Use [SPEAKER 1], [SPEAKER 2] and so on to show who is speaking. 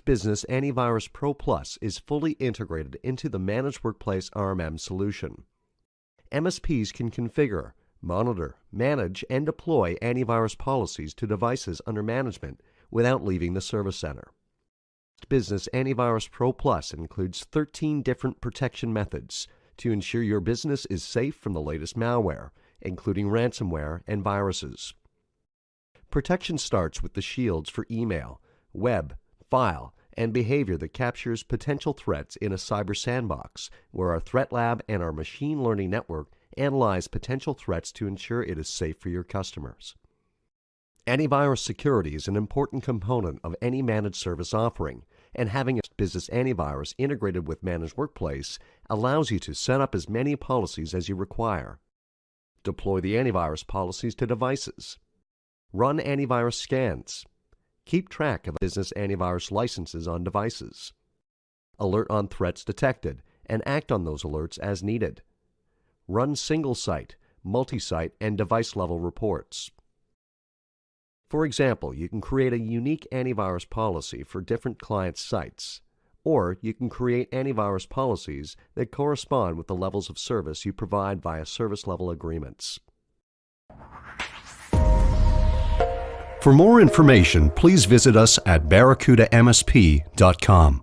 [SPEAKER 1] Business Antivirus Pro Plus is fully integrated into the Managed Workplace RMM solution. MSPs can configure, monitor, manage, and deploy antivirus policies to devices under management without leaving the service center. Business Antivirus Pro Plus includes 13 different protection methods to ensure your business is safe from the latest malware, including ransomware and viruses. Protection starts with the shields for email, web, file, and behavior that captures potential threats in a cyber sandbox, where our threat lab and our machine learning network analyze potential threats to ensure it is safe for your customers. Antivirus security is an important component of any managed service offering, and having a business antivirus integrated with Managed Workplace allows you to set up as many policies as you require. Deploy the antivirus policies to devices. Run antivirus scans. Keep track of business antivirus licenses on devices. Alert on threats detected and act on those alerts as needed. Run single-site, multi-site, and device-level reports. For example, you can create a unique antivirus policy for different client sites, or you can create antivirus policies that correspond with the levels of service you provide via service-level agreements. For more information, please visit us at barracudamsp.com.